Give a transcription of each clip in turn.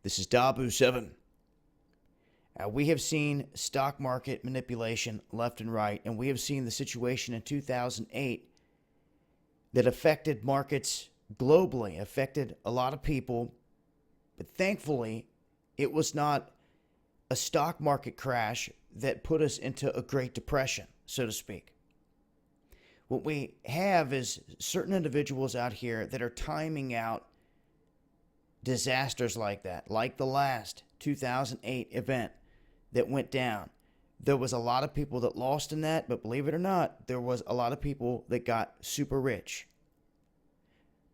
This is Dabu7. We have seen stock market manipulation left and right, and we have seen the situation in 2008 that affected markets globally, affected a lot of people, but thankfully it was not a stock market crash that put us into a Great Depression, so to speak. What we have is certain individuals out here that are timing out disasters like that, like the last 2008 event that went down. There was a lot of people that lost in that, but believe it or not, there was a lot of people that got super rich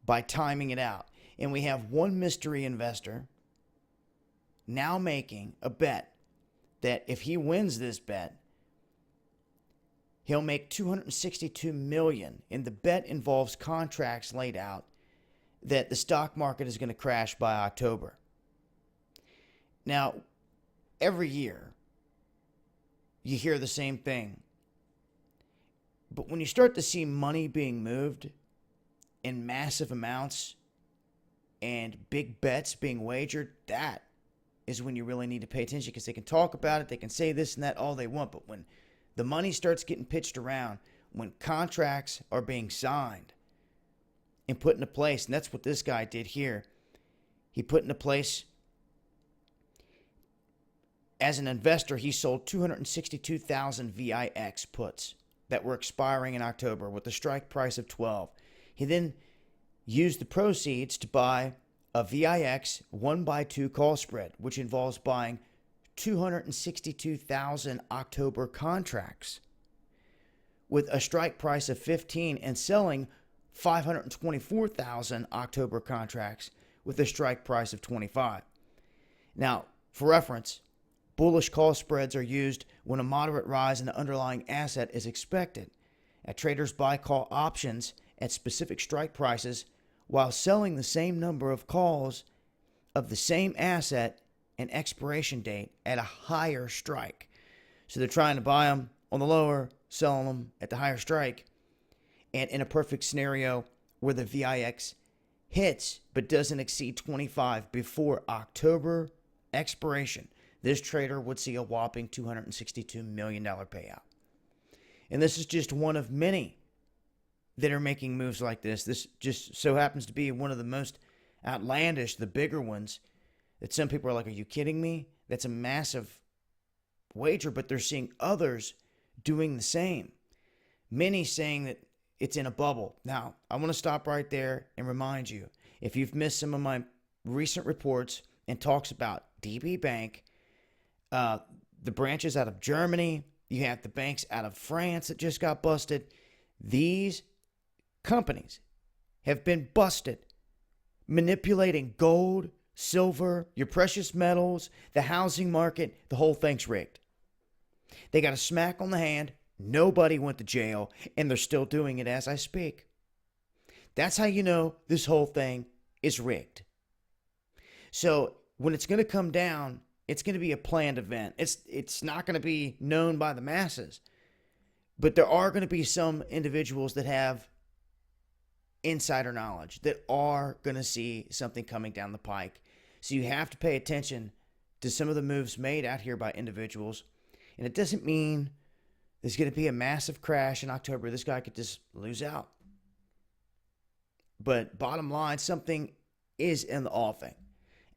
by timing it out. And we have one mystery investor now making a bet that if he wins this bet, he'll make $262 million. And the bet involves contracts laid out that the stock market is going to crash by October. Now, every year, you hear the same thing. But when you start to see money being moved in massive amounts and big bets being wagered, that is when you really need to pay attention, because they can talk about it, they can say this and that all they want, but when the money starts getting pitched around, when contracts are being signed and put into place, and that's what this guy did here. He put into place, as an investor, he sold 262,000 VIX puts that were expiring in October with a strike price of 12. He then used the proceeds to buy a VIX 1x2 call spread, which involves buying 262,000 October contracts with a strike price of 15 and selling 524,000 October contracts with a strike price of 25. Now, for reference, bullish call spreads are used when a moderate rise in the underlying asset is expected. Traders buy call options at specific strike prices while selling the same number of calls of the same asset and expiration date at a higher strike. So they're trying to buy them on the lower, selling them at the higher strike. And in a perfect scenario where the VIX hits but doesn't exceed 25 before October expiration, this trader would see a whopping $262 million payout. And this is just one of many that are making moves like this. This just so happens to be one of the most outlandish, the bigger ones, that some people are like, are you kidding me? That's a massive wager, but they're seeing others doing the same. Many saying that it's in a bubble. Now, I want to stop right there and remind you, if you've missed some of my recent reports and talks about DB Bank, the branches out of Germany, you have the banks out of France that just got busted. These companies have been busted manipulating gold, silver, your precious metals, the housing market. The whole thing's rigged. They got a smack on the hand. Nobody went to jail, and they're still doing it as I speak. That's how you know this whole thing is rigged. So when it's going to come down, it's going to be a planned event. It's not going to be known by the masses. But there are going to be some individuals that have insider knowledge that are going to see something coming down the pike. So you have to pay attention to some of the moves made out here by individuals. And it doesn't mean there's going to be a massive crash in October. This guy could just lose out. But bottom line, something is in the offing.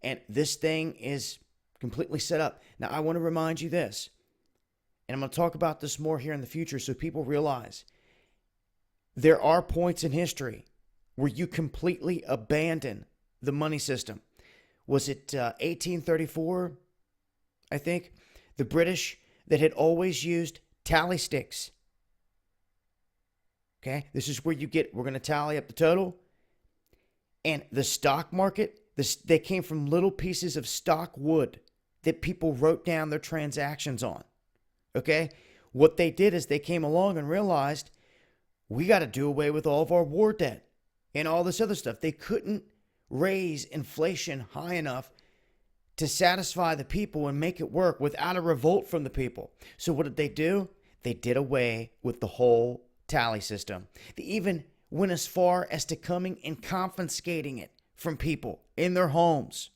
And this thing is completely set up. Now, I want to remind you this, and I'm going to talk about this more here in the future so people realize there are points in history where you completely abandon the money system. Was it 1834, I think? The British that had always used tally sticks. Okay, this is where we're going to tally up the total. And the stock market, they came from little pieces of stock wood that people wrote down their transactions on. Okay, what they did is they came along and realized we got to do away with all of our war debt and all this other stuff. They couldn't raise inflation high enough to satisfy the people and make it work without a revolt from the people. So what did they do? They did away with the whole tally system. They even went as far as to coming and confiscating it from people in their homes.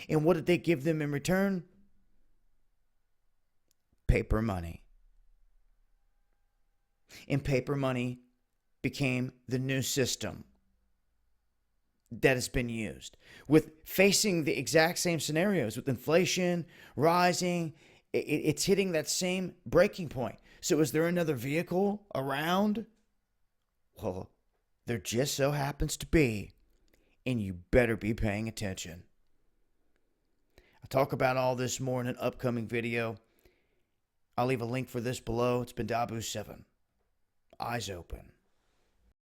And what did they give them in return? Paper money. And paper money became the new system that has been used. With facing the exact same scenarios, with inflation rising, it's hitting that same breaking point. So is there another vehicle around? Well, there just so happens to be, and you better be paying attention. I'll talk about all this more in an upcoming video. I'll leave a link for this below. It's been Dabu7. Eyes open.